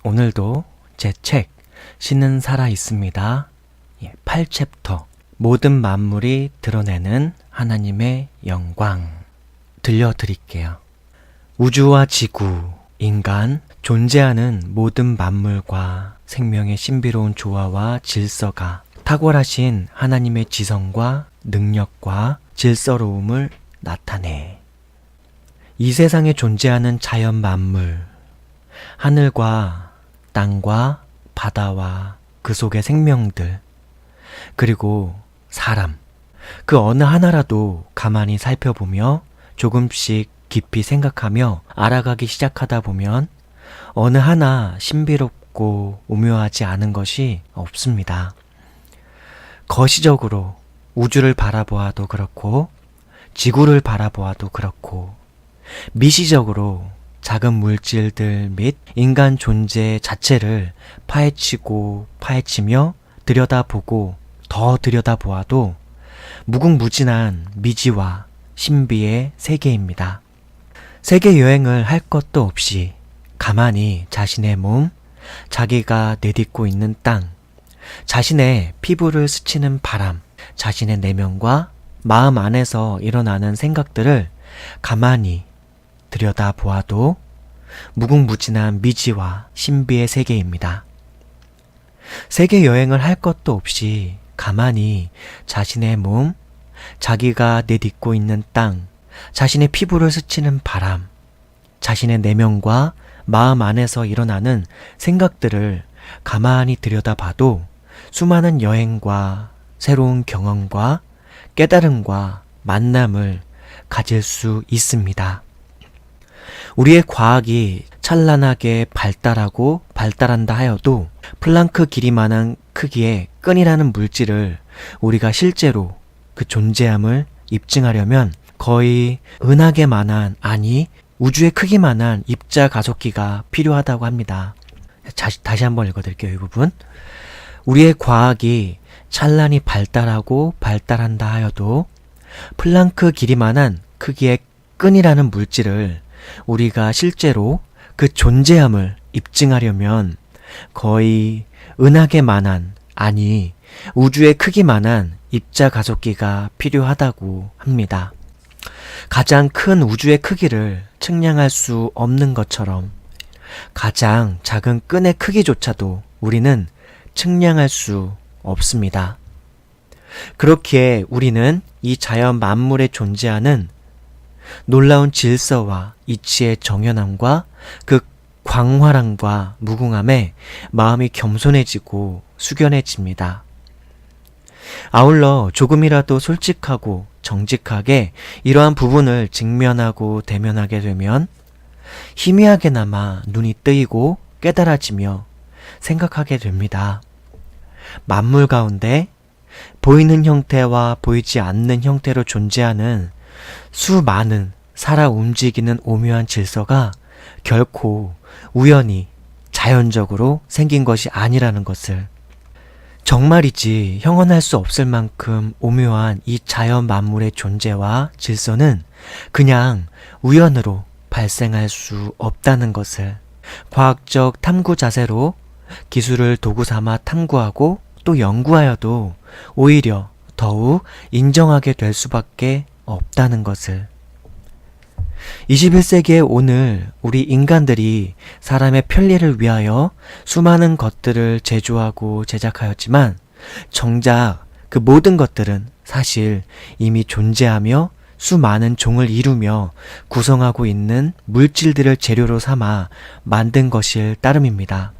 오늘도 제 책 신은 살아 있습니다. 8챕터 모든 만물이 드러내는 하나님의 영광 들려드릴게요. 우주와 지구, 인간, 존재하는 모든 만물과 생명의 신비로운 조화와 질서가 탁월하신 하나님의 지성과 능력과 질서로움을 나타내. 이 세상에 존재하는 자연 만물, 하늘과 땅과 바다와 그 속의 생명들, 그리고 사람, 그 어느 하나라도 가만히 살펴보며 조금씩 깊이 생각하며 알아가기 시작하다 보면 어느 하나 신비롭고 오묘하지 않은 것이 없습니다. 거시적으로 우주를 바라보아도 그렇고 지구를 바라보아도 그렇고 미시적으로 작은 물질들 및 인간 존재 자체를 파헤치고 파헤치며 들여다보고 더 들여다보아도 무궁무진한 미지와 신비의 세계입니다. 세계 여행을 할 것도 없이 가만히 자신의 몸, 자기가 내딛고 있는 땅, 자신의 피부를 스치는 바람, 자신의 내면과 마음 안에서 일어나는 생각들을 가만히 들여다보아도 무궁무진한 미지와 신비의 세계입니다. 세계 여행을 할 것도 없이 가만히 자신의 몸, 자기가 내딛고 있는 땅, 자신의 피부를 스치는 바람, 자신의 내면과 마음 안에서 일어나는 생각들을 가만히 들여다봐도 수많은 여행과 새로운 경험과 깨달음과 만남을 가질 수 있습니다. 우리의 과학이 찬란하게 발달하고 발달한다 하여도 플랑크 길이만한 크기의 끈이라는 물질을 우리가 실제로 그 존재함을 입증하려면 거의 은하계만한, 아니 우주의 크기만한 입자 가속기가 필요하다고 합니다. 다시 한번 읽어드릴게요. 이 부분. 우리의 과학이 찬란히 발달하고 발달한다 하여도 플랑크 길이만한 크기의 끈이라는 물질을 우리가 실제로 그 존재함을 입증하려면 거의 은하계만한, 아니 우주의 크기만한 입자 가속기가 필요하다고 합니다. 가장 큰 우주의 크기를 측량할 수 없는 것처럼 가장 작은 끈의 크기조차도 우리는 측량할 수 없습니다. 그렇기에 우리는 이 자연 만물에 존재하는 놀라운 질서와 이치의 정연함과 그 광활함과 무궁함에 마음이 겸손해지고 숙연해집니다. 아울러 조금이라도 솔직하고 정직하게 이러한 부분을 직면하고 대면하게 되면 희미하게나마 눈이 뜨이고 깨달아지며 생각하게 됩니다. 만물 가운데 보이는 형태와 보이지 않는 형태로 존재하는 수많은 살아 움직이는 오묘한 질서가 결코 우연히 자연적으로 생긴 것이 아니라는 것을, 정말이지 형언할 수 없을 만큼 오묘한 이 자연 만물의 존재와 질서는 그냥 우연으로 발생할 수 없다는 것을 과학적 탐구 자세로 기술을 도구 삼아 탐구하고 또 연구하여도 오히려 더욱 인정하게 될 수밖에 없다는 것을. 21세기의 오늘 우리 인간들이 사람의 편리를 위하여 수많은 것들을 제조하고 제작하였지만 정작 그 모든 것들은 사실 이미 존재하며 수많은 종을 이루며 구성하고 있는 물질들을 재료로 삼아 만든 것일 따름입니다.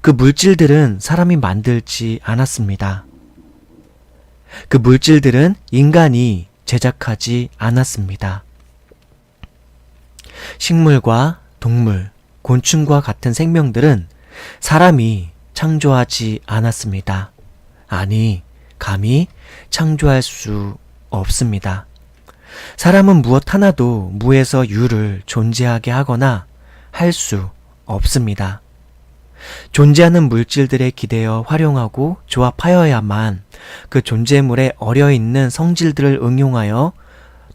그 물질들은 사람이 만들지 않았습니다. 그 물질들은 인간이 제작하지 않았습니다. 식물과 동물, 곤충과 같은 생명들은 사람이 창조하지 않았습니다. 아니, 감히 창조할 수 없습니다. 사람은 무엇 하나도 무에서 유를 존재하게 하거나 할 수 없습니다. 존재하는 물질들에 기대어 활용하고 조합하여야만 그 존재물에 어려있는 성질들을 응용하여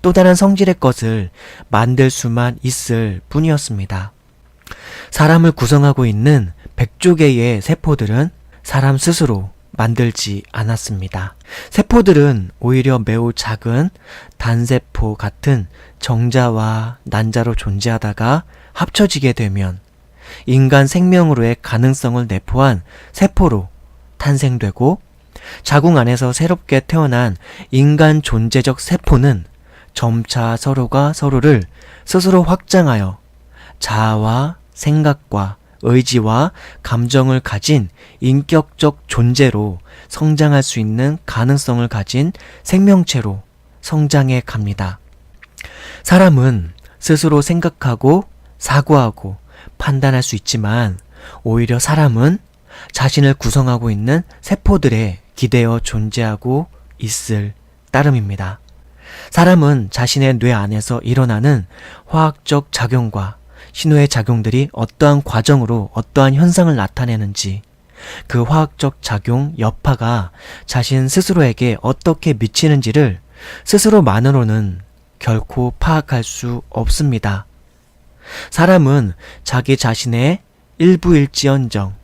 또 다른 성질의 것을 만들 수만 있을 뿐이었습니다. 사람을 구성하고 있는 100조 개의 세포들은 사람 스스로 만들지 않았습니다. 세포들은 오히려 매우 작은 단세포 같은 정자와 난자로 존재하다가 합쳐지게 되면 인간 생명으로의 가능성을 내포한 세포로 탄생되고, 자궁 안에서 새롭게 태어난 인간 존재적 세포는 점차 서로가 서로를 스스로 확장하여 자아와 생각과 의지와 감정을 가진 인격적 존재로 성장할 수 있는 가능성을 가진 생명체로 성장해 갑니다. 사람은 스스로 생각하고 사고하고 판단할 수 있지만, 오히려 사람은 자신을 구성하고 있는 세포들에 기대어 존재하고 있을 따름입니다. 사람은 자신의 뇌 안에서 일어나는 화학적 작용과 신호의 작용들이 어떠한 과정으로 어떠한 현상을 나타내는지, 그 화학적 작용 여파가 자신 스스로에게 어떻게 미치는지를 스스로만으로는 결코 파악할 수 없습니다. 사람은 자기 자신의 일부일지언정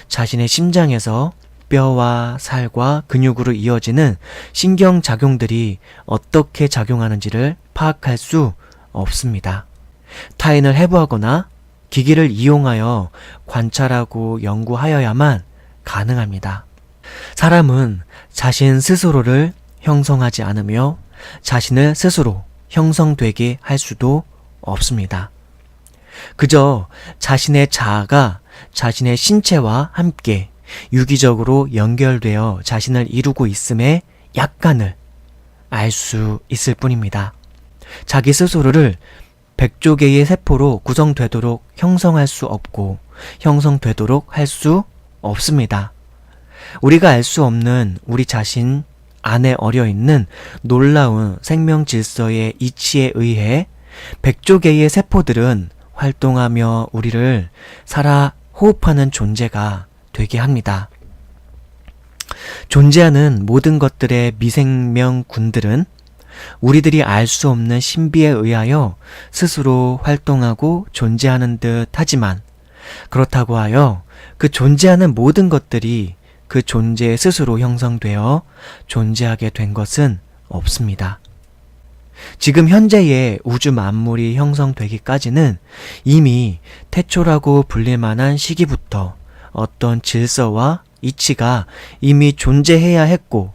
자신의 심장에서 뼈와 살과 근육으로 이어지는 신경작용들이 어떻게 작용하는지를 파악할 수 없습니다. 타인을 해부하거나 기기를 이용하여 관찰하고 연구하여야만 가능합니다. 사람은 자신 스스로를 형성하지 않으며 자신을 스스로 형성되게 할 수도 없습니다. 그저 자신의 자아가 자신의 신체와 함께 유기적으로 연결되어 자신을 이루고 있음에 약간을 알 수 있을 뿐입니다. 자기 스스로를 100조 개의 세포로 구성되도록 형성할 수 없고 형성되도록 할 수 없습니다. 우리가 알 수 없는 우리 자신 안에 어려있는 놀라운 생명 질서의 이치에 의해 100조 개의 세포들은 활동하며 우리를 살아 호흡하는 존재가 되게 합니다. 존재하는 모든 것들의 미생명군들은 우리들이 알 수 없는 신비에 의하여 스스로 활동하고 존재하는 듯 하지만, 그렇다고 하여 그 존재하는 모든 것들이 그 존재 스스로 형성되어 존재하게 된 것은 없습니다. 지금 현재의 우주 만물이 형성되기까지는 이미 태초라고 불릴 만한 시기부터 어떤 질서와 이치가 이미 존재해야 했고,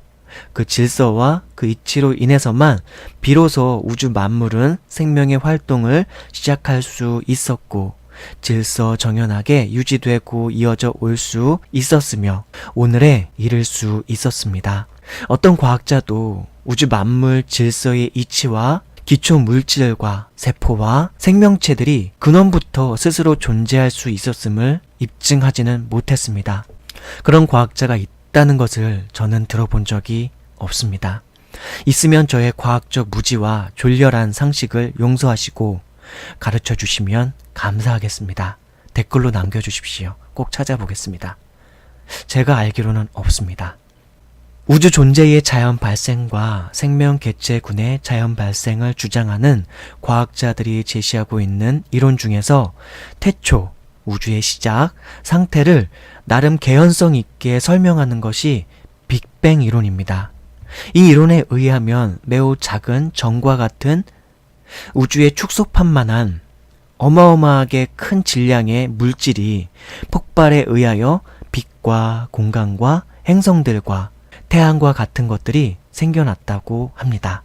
그 질서와 그 이치로 인해서만 비로소 우주 만물은 생명의 활동을 시작할 수 있었고, 질서정연하게 유지되고 이어져 올 수 있었으며 오늘에 이를 수 있었습니다. 어떤 과학자도 우주 만물 질서의 이치와 기초 물질과 세포와 생명체들이 근원부터 스스로 존재할 수 있었음을 입증하지는 못했습니다. 그런 과학자가 있다는 것을 저는 들어본 적이 없습니다. 있으면 저의 과학적 무지와 졸렬한 상식을 용서하시고 가르쳐 주시면 감사하겠습니다. 댓글로 남겨주십시오. 꼭 찾아보겠습니다. 제가 알기로는 없습니다. 우주 존재의 자연 발생과 생명 개체군의 자연 발생을 주장하는 과학자들이 제시하고 있는 이론 중에서 태초, 우주의 시작, 상태를 나름 개연성 있게 설명하는 것이 빅뱅 이론입니다. 이 이론에 의하면 매우 작은 점과 같은 우주의 축소판만한 어마어마하게 큰 질량의 물질이 폭발에 의하여 빛과 공간과 행성들과 태양과 같은 것들이 생겨났다고 합니다.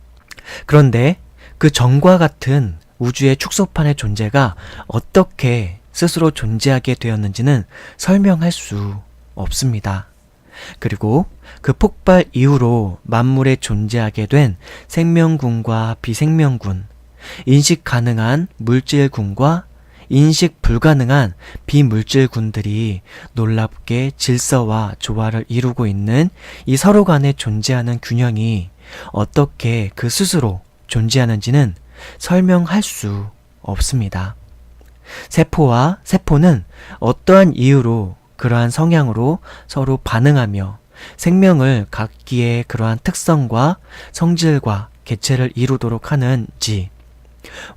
그런데 그 점과 같은 우주의 축소판의 존재가 어떻게 스스로 존재하게 되었는지는 설명할 수 없습니다. 그리고 그 폭발 이후로 만물에 존재하게 된 생명군과 비생명군, 인식 가능한 물질군과 인식 불가능한 비물질군들이 놀랍게 질서와 조화를 이루고 있는 이 서로 간에 존재하는 균형이 어떻게 그 스스로 존재하는지는 설명할 수 없습니다. 세포와 세포는 어떠한 이유로 그러한 성향으로 서로 반응하며 생명을 갖기에 그러한 특성과 성질과 개체를 이루도록 하는지,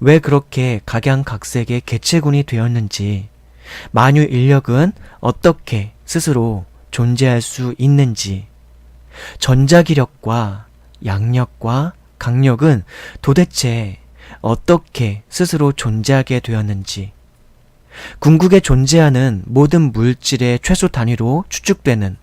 왜 그렇게 각양각색의 개체군이 되었는지, 만유 인력은 어떻게 스스로 존재할 수 있는지, 전자기력과 양력과 강력은 도대체 어떻게 스스로 존재하게 되었는지, 궁극에 존재하는 모든 물질의 최소 단위로 추측되는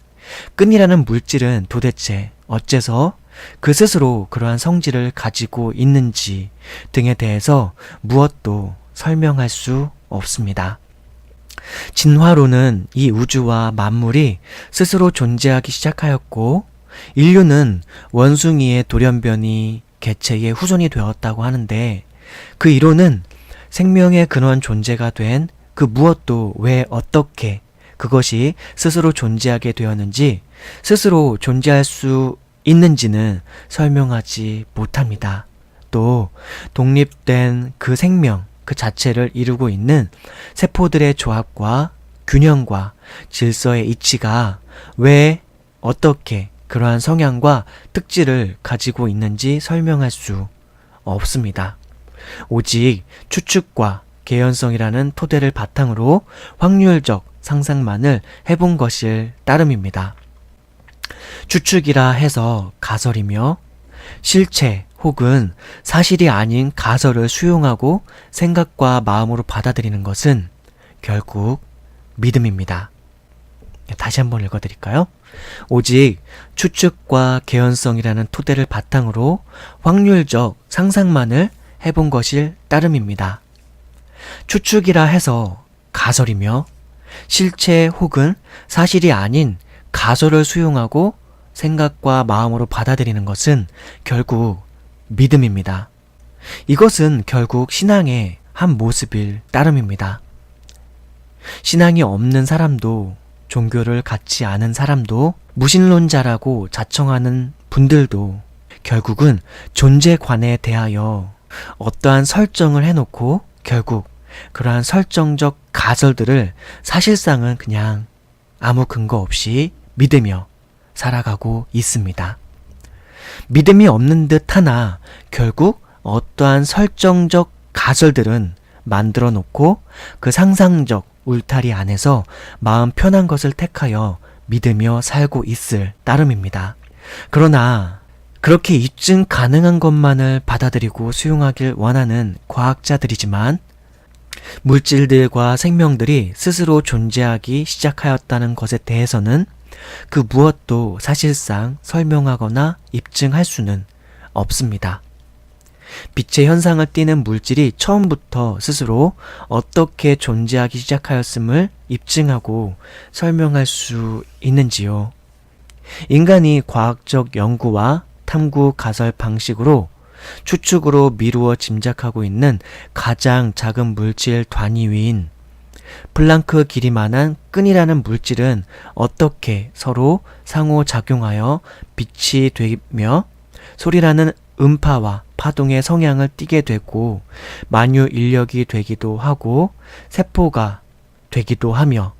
끈이라는 물질은 도대체 어째서 그 스스로 그러한 성질을 가지고 있는지 등에 대해서 무엇도 설명할 수 없습니다. 진화론은 이 우주와 만물이 스스로 존재하기 시작하였고, 인류는 원숭이의 돌연변이 개체의 후손이 되었다고 하는데, 그 이론은 생명의 근원 존재가 된 그 무엇도 왜 어떻게 그것이 스스로 존재하게 되었는지, 스스로 존재할 수 있는지는 설명하지 못합니다. 또 독립된 그 생명 그 자체를 이루고 있는 세포들의 조합과 균형과 질서의 이치가 왜 어떻게 그러한 성향과 특질을 가지고 있는지 설명할 수 없습니다. 오직 추측과 개연성이라는 토대를 바탕으로 확률적 상상만을 해본 것일 따름입니다. 추측이라 해서 가설이며, 실체 혹은 사실이 아닌 가설을 수용하고 생각과 마음으로 받아들이는 것은 결국 믿음입니다. 다시 한번 읽어드릴까요? 오직 추측과 개연성이라는 토대를 바탕으로 확률적 상상만을 해본 것일 따름입니다. 추측이라 해서 가설이며, 실체 혹은 사실이 아닌 가설을 수용하고 생각과 마음으로 받아들이는 것은 결국 믿음입니다. 이것은 결국 신앙의 한 모습일 따름입니다. 신앙이 없는 사람도, 종교를 갖지 않은 사람도, 무신론자라고 자청하는 분들도 결국은 존재관에 대하여 어떠한 설정을 해놓고 결국 그러한 설정적 가설들을 사실상은 그냥 아무 근거 없이 믿으며 살아가고 있습니다. 믿음이 없는 듯 하나 결국 어떠한 설정적 가설들은 만들어 놓고 그 상상적 울타리 안에서 마음 편한 것을 택하여 믿으며 살고 있을 따름입니다. 그러나 그렇게 입증 가능한 것만을 받아들이고 수용하길 원하는 과학자들이지만, 물질들과 생명들이 스스로 존재하기 시작하였다는 것에 대해서는 그 무엇도 사실상 설명하거나 입증할 수는 없습니다. 빛의 현상을 띠는 물질이 처음부터 스스로 어떻게 존재하기 시작하였음을 입증하고 설명할 수 있는지요. 인간이 과학적 연구와 탐구 가설 방식으로 추측으로 미루어 짐작하고 있는 가장 작은 물질 단위 위인 플랑크 길이만한 끈이라는 물질은 어떻게 서로 상호작용하여 빛이 되며 소리라는 음파와 파동의 성향을 띠게 되고 만유 인력이 되기도 하고 세포가 되기도 하며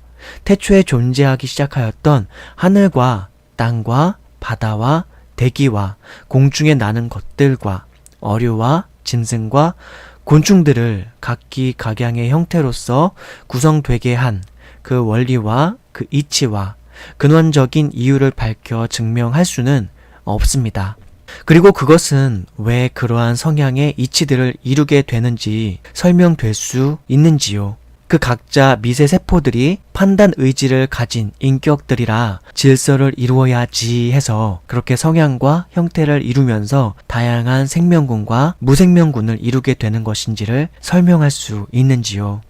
태초에 존재하기 시작하였던 하늘과 땅과 바다와 대기와 공중에 나는 것들과 어류와 짐승과 곤충들을 각기각양의 형태로서 구성되게 한 그 원리와 그 이치와 근원적인 이유를 밝혀 증명할 수는 없습니다. 그리고 그것은 왜 그러한 성향의 이치들을 이루게 되는지 설명될 수 있는지요. 그 각자 미세 세포들이 판단 의지를 가진 인격들이라 질서를 이루어야지 해서 그렇게 성향과 형태를 이루면서 다양한 생명군과 무생명군을 이루게 되는 것인지를 설명할 수 있는지요.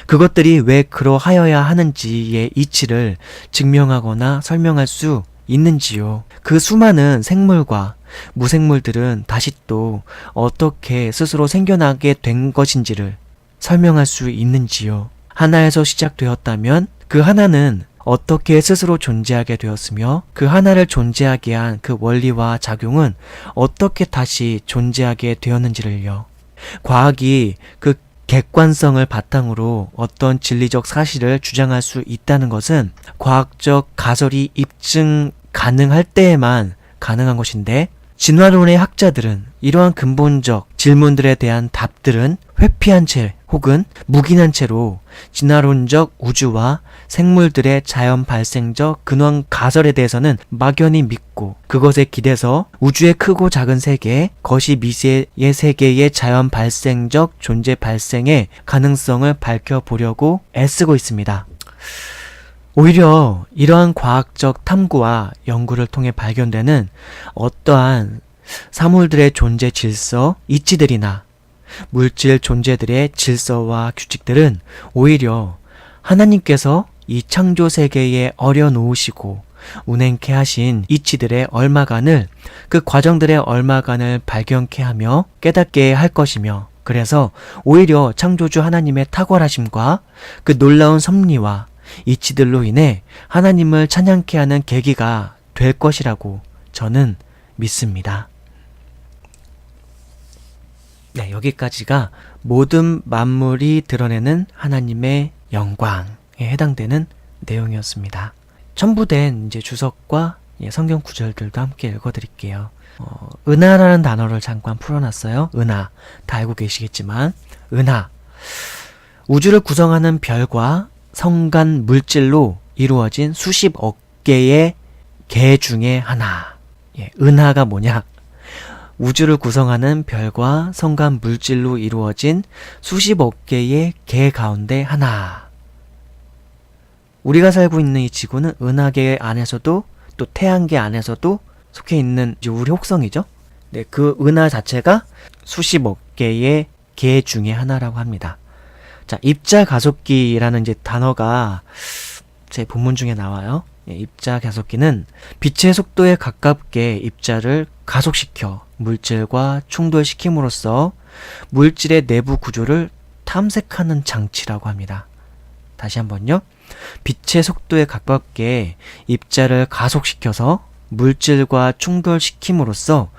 그것들이 왜 그러하여야 하는지의 이치를 증명하거나 설명할 수 있는지요. 그 수많은 생물과 무생물들은 다시 또 어떻게 스스로 생겨나게 된 것인지를 설명할 수 있는지요. 하나에서 시작되었다면 그 하나는 어떻게 스스로 존재하게 되었으며 그 하나를 존재하게 한 그 원리와 작용은 어떻게 다시 존재하게 되었는지를요. 과학이 그 객관성을 바탕으로 어떤 진리적 사실을 주장할 수 있다는 것은 과학적 가설이 입증 가능할 때에만 가능한 것인데, 진화론의 학자들은 이러한 근본적 질문들에 대한 답들은 회피한 채 혹은 묵인한 채로 진화론적 우주와 생물들의 자연 발생적 근원 가설에 대해서는 막연히 믿고 그것에 기대서 우주의 크고 작은 세계, 거시 미세의 세계의 자연 발생적 존재 발생의 가능성을 밝혀보려고 애쓰고 있습니다. 오히려 이러한 과학적 탐구와 연구를 통해 발견되는 어떠한 사물들의 존재 질서, 이치들이나 물질 존재들의 질서와 규칙들은 오히려 하나님께서 이 창조 세계에 어려놓으시고 운행케 하신 이치들의 얼마간을, 그 과정들의 얼마간을 발견케 하며 깨닫게 할 것이며, 그래서 오히려 창조주 하나님의 탁월하심과 그 놀라운 섭리와 이치들로 인해 하나님을 찬양케 하는 계기가 될 것이라고 저는 믿습니다. 네, 여기까지가 모든 만물이 드러내는 하나님의 영광에 해당되는 내용이었습니다. 첨부된 이제 주석과 성경 구절들도 함께 읽어드릴게요. 은하라는 단어를 잠깐 풀어놨어요. 은하, 다 알고 계시겠지만 은하, 우주를 구성하는 별과 성간 물질로 이루어진 수십억 개의 개 중에 하나. 은하가 뭐냐? 우주를 구성하는 별과 성간 물질로 이루어진 수십억 개의 개 가운데 하나. 우리가 살고 있는 이 지구는 은하계 안에서도 또 태양계 안에서도 속해 있는 우리 혹성이죠. 네, 그 은하 자체가 수십억 개의 개 중에 하나라고 합니다. 자, 입자 가속기라는 이제 단어가 제 본문 중에 나와요. 입자 가속기는 빛의 속도에 가깝게 입자를 가속시켜 물질과 충돌시킴으로써 물질의 내부 구조를 탐색하는 장치라고 합니다. 다시 한번요. 빛의 속도에 가깝게 입자를 가속시켜서 물질과 충돌시킴으로써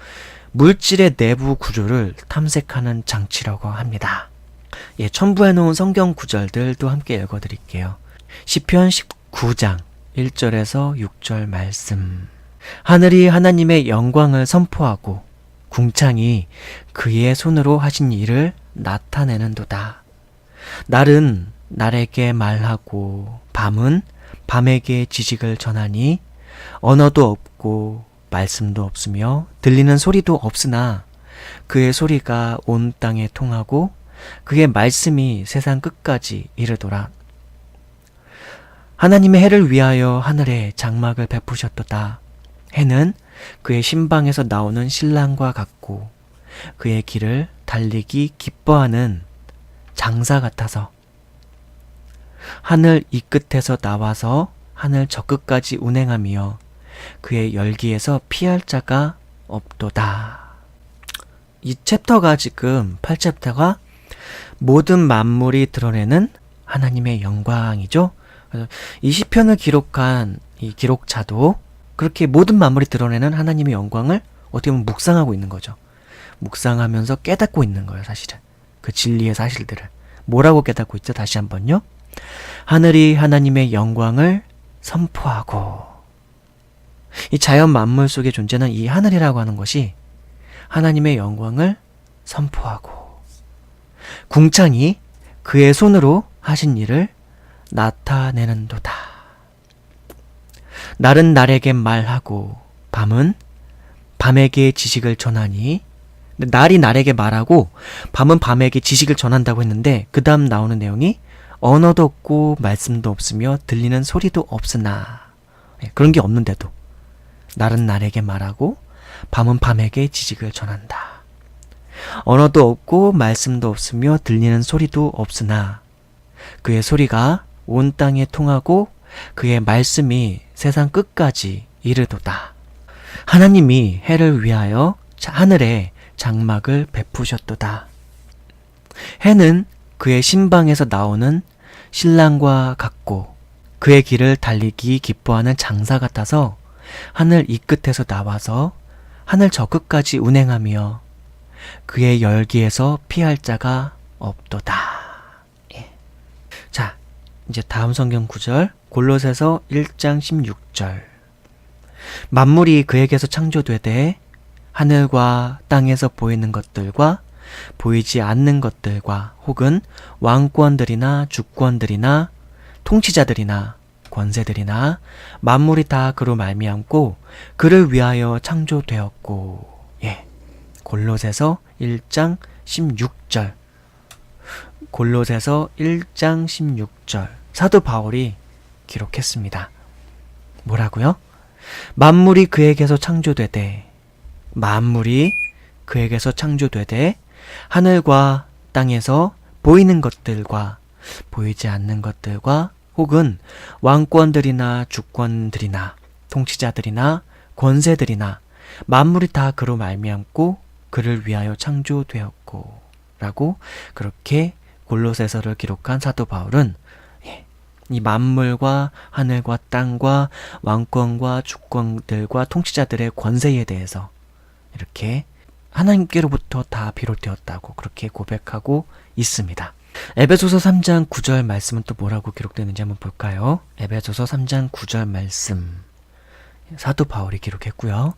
물질의 내부 구조를 탐색하는 장치라고 합니다. 첨부해 놓은 성경 구절들도 함께 읽어드릴게요. 시편 19장 1절에서 6절 말씀. 하늘이 하나님의 영광을 선포하고 궁창이 그의 손으로 하신 일을 나타내는도다. 날은 날에게 말하고 밤은 밤에게 지식을 전하니 언어도 없고 말씀도 없으며 들리는 소리도 없으나 그의 소리가 온 땅에 통하고 그의 말씀이 세상 끝까지 이르도다. 하나님의 해를 위하여 하늘에 장막을 베푸셨도다. 해는 그의 신방에서 나오는 신랑과 같고 그의 길을 달리기 기뻐하는 장사 같아서 하늘 이 끝에서 나와서 하늘 저 끝까지 운행하며 그의 열기에서 피할 자가 없도다. 이 챕터가 지금 8챕터가 모든 만물이 드러내는 하나님의 영광이죠. 그래서 이 시편을 기록한 이 기록자도 그렇게 모든 만물이 드러내는 하나님의 영광을 어떻게 보면 묵상하고 있는 거죠. 묵상하면서 깨닫고 있는 거예요, 사실은. 그 진리의 사실들을. 뭐라고 깨닫고 있죠? 다시 한번요. 하늘이 하나님의 영광을 선포하고, 이 자연 만물 속에 존재하는 이 하늘이라고 하는 것이 하나님의 영광을 선포하고, 궁창이 그의 손으로 하신 일을 나타내는도다. 날은 날에게 말하고 밤은 밤에게 지식을 전하니, 날이 날에게 말하고 밤은 밤에게 지식을 전한다고 했는데 그 다음 나오는 내용이 언어도 없고 말씀도 없으며 들리는 소리도 없으나, 그런 게 없는데도 날은 날에게 말하고 밤은 밤에게 지식을 전한다. 언어도 없고 말씀도 없으며 들리는 소리도 없으나 그의 소리가 온 땅에 통하고 그의 말씀이 세상 끝까지 이르도다. 하나님이 해를 위하여 하늘에 장막을 베푸셨도다. 해는 그의 신방에서 나오는 신랑과 같고 그의 길을 달리기 기뻐하는 장사 같아서 하늘 이 끝에서 나와서 하늘 저 끝까지 운행하며 그의 열기에서 피할 자가 없도다. 자, 이제 다음 성경 구절 골로새서 1장 16절. 만물이 그에게서 창조되되 하늘과 땅에서 보이는 것들과 보이지 않는 것들과 혹은 왕권들이나 주권들이나 통치자들이나 권세들이나 만물이 다 그로 말미암고 그를 위하여 창조되었고. 골로새서 1장 16절. 골로새서 1장 16절. 사도 바울이 기록했습니다. 뭐라고요? 만물이 그에게서 창조되되 하늘과 땅에서 보이는 것들과 보이지 않는 것들과 혹은 왕권들이나 주권들이나 통치자들이나 권세들이나 만물이 다 그로 말미암고 그를 위하여 창조되었고 라고 그렇게 골로새서를 기록한 사도 바울은 이 만물과 하늘과 땅과 왕권과 주권들과 통치자들의 권세에 대해서 이렇게 하나님께로부터 다 비롯되었다고 그렇게 고백하고 있습니다. 에베소서 3장 9절 말씀은 또 뭐라고 기록되는지 한번 볼까요? 에베소서 3장 9절 말씀. 사도 바울이 기록했고요.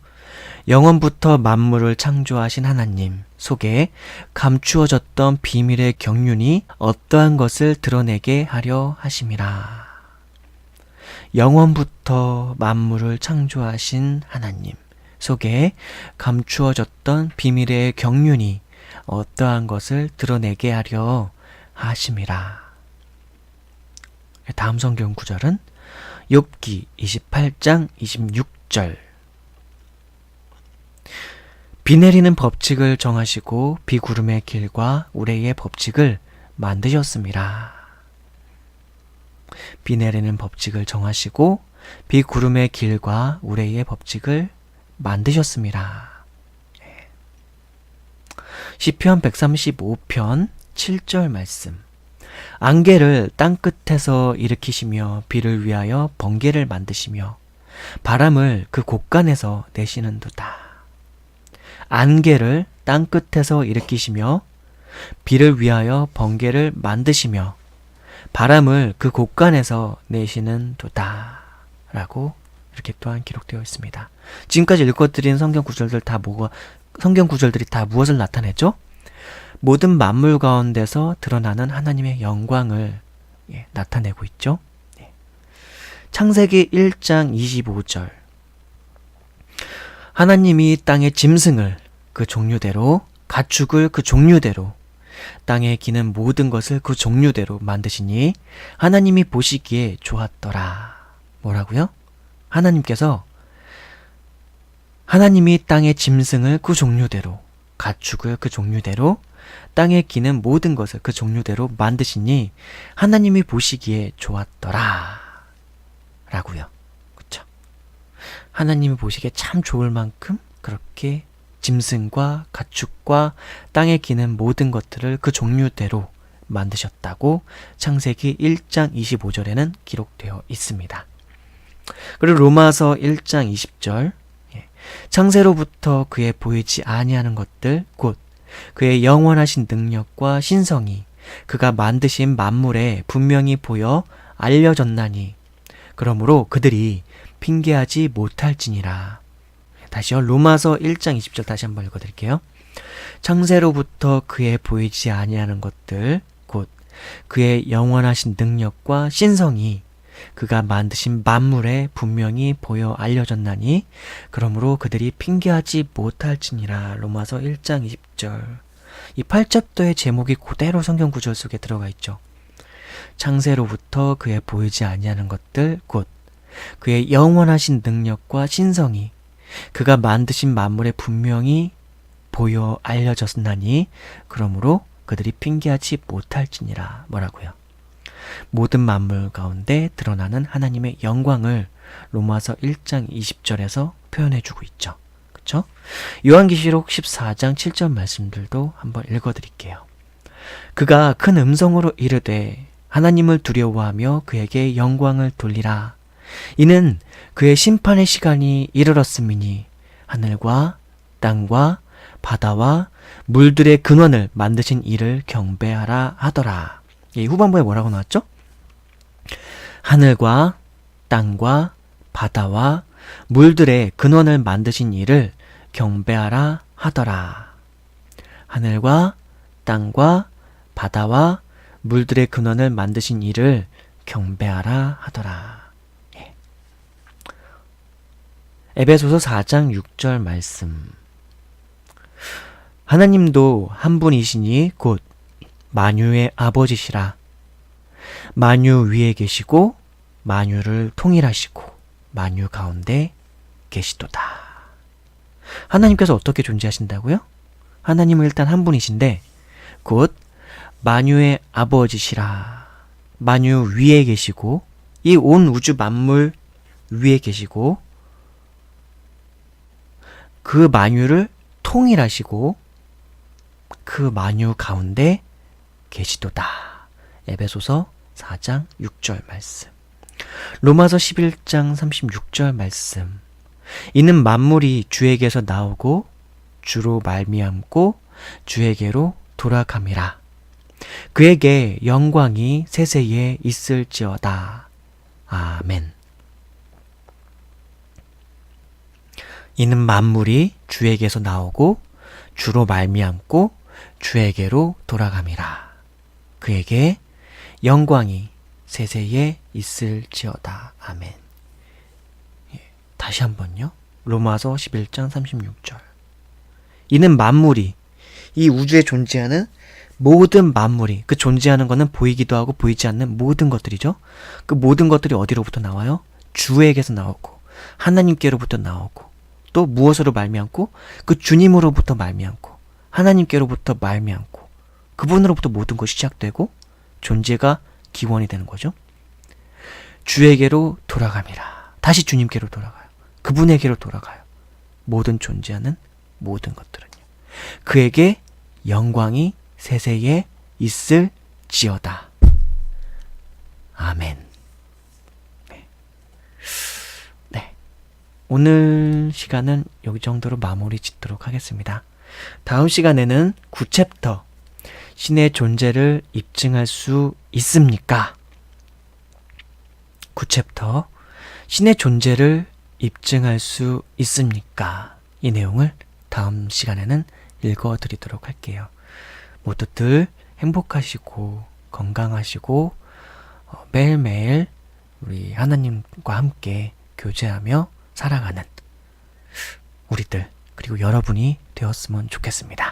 영원부터 만물을 창조하신 하나님 속에 감추어졌던 비밀의 경륜이 어떠한 것을 드러내게 하려 하심이라. 영원부터 만물을 창조하신 하나님 속에 감추어졌던 비밀의 경륜이 어떠한 것을 드러내게 하려 하심이라. 다음 성경 구절은 욥기 28장 26절. 비 내리는 법칙을 정하시고 비구름의 길과 우레의 법칙을 만드셨습니다. 비 내리는 법칙을 정하시고 비구름의 길과 우레의 법칙을 만드셨습니다. 시편 135편 7절 말씀. 안개를 땅끝에서 일으키시며 비를 위하여 번개를 만드시며 바람을 그 곳간에서 내시는도다. 안개를 땅끝에서 일으키시며 비를 위하여 번개를 만드시며 바람을 그 곳간에서 내시는도다. 라고 이렇게 또한 기록되어 있습니다. 지금까지 읽어드린 성경 구절들이 다 무엇을 나타내죠? 모든 만물 가운데서 드러나는 하나님의 영광을 나타내고 있죠. 창세기 1장 25절. 하나님이 땅의 짐승을 그 종류대로, 가축을 그 종류대로, 땅에 기는 모든 것을 그 종류대로 만드시니 하나님이 보시기에 좋았더라. 뭐라고요? 하나님이 땅의 짐승을 그 종류대로, 가축을 그 종류대로, 땅에 기는 모든 것을 그 종류대로 만드시니 하나님이 보시기에 좋았더라. 라고요. 그쵸? 하나님이 보시기에 참 좋을 만큼 그렇게 짐승과 가축과 땅에 기는 모든 것들을 그 종류대로 만드셨다고 창세기 1장 25절에는 기록되어 있습니다. 그리고 로마서 1장 20절. 창세로부터 그의 보이지 아니하는 것들 곧 그의 영원하신 능력과 신성이 그가 만드신 만물에 분명히 보여 알려졌나니 그러므로 그들이 핑계하지 못할지니라. 다시요. 로마서 1장 20절 다시 한번 읽어드릴게요. 창세로부터 그의 보이지 아니하는 것들 곧 그의 영원하신 능력과 신성이 그가 만드신 만물에 분명히 보여 알려졌나니 그러므로 그들이 핑계하지 못할지니라. 로마서 1장 20절. 이 8접도의 제목이 그대로 성경 구절 속에 들어가 있죠. 창세로부터 그의 보이지 아니하는 것들 곧 그의 영원하신 능력과 신성이 그가 만드신 만물에 분명히 보여 알려졌나니 그러므로 그들이 핑계하지 못할지니라. 뭐라고요? 모든 만물 가운데 드러나는 하나님의 영광을 로마서 1장 20절에서 표현해주고 있죠. 그쵸? 요한계시록 14장 7절 말씀들도 한번 읽어드릴게요. 그가 큰 음성으로 이르되 하나님을 두려워하며 그에게 영광을 돌리라. 이는 그의 심판의 시간이 이르렀음이니 하늘과 땅과 바다와 물들의 근원을 만드신 이를 경배하라 하더라. 이 후반부에 뭐라고 나왔죠? 하늘과 땅과 바다와 물들의 근원을 만드신 이를 경배하라 하더라. 하늘과 땅과 바다와 물들의 근원을 만드신 이를 경배하라 하더라. 예. 에베소서 4장 6절 말씀. 하나님도 한 분이시니 곧 만유의 아버지시라. 만유 위에 계시고 만유를 통일하시고 만유 가운데 계시도다. 하나님께서 어떻게 존재하신다고요? 하나님은 일단 한 분이신데 곧 만유의 아버지시라. 만유 위에 계시고 이 온 우주 만물 위에 계시고 그 만유를 통일하시고 그 만유 가운데 계시도다. 에베소서 4장 6절 말씀. 로마서 11장 36절 말씀. 이는 만물이 주에게서 나오고 주로 말미암고 주에게로 돌아감이라. 그에게 영광이 세세에 있을지어다. 아멘. 이는 만물이 주에게서 나오고 주로 말미암고 주에게로 돌아감이라. 그에게 영광이 세세에 있을지어다. 아멘. 다시 한번요. 로마서 11장 36절. 이는 만물이, 이 우주에 존재하는 모든 만물이, 그 존재하는 것은 보이기도 하고 보이지 않는 모든 것들이죠. 그 모든 것들이 어디로부터 나와요? 주에게서 나오고 하나님께로부터 나오고 또 무엇으로 말미암고 그 주님으로부터 말미암고 하나님께로부터 말미암고 그분으로부터 모든 것이 시작되고 존재가 기원이 되는 거죠. 주에게로 돌아갑니다. 다시 주님께로 돌아가요. 그분에게로 돌아가요. 모든 존재하는 모든 것들은요. 그에게 영광이 세세에 있을지어다. 아멘. 네. 오늘 시간은 여기 정도로 마무리 짓도록 하겠습니다. 다음 시간에는 9챕터 신의 존재를 입증할 수 있습니까? 9챕터 신의 존재를 입증할 수 있습니까? 이 내용을 다음 시간에는 읽어드리도록 할게요. 모두들 행복하시고 건강하시고 매일매일 우리 하나님과 함께 교제하며 살아가는 우리들 그리고 여러분이 되었으면 좋겠습니다.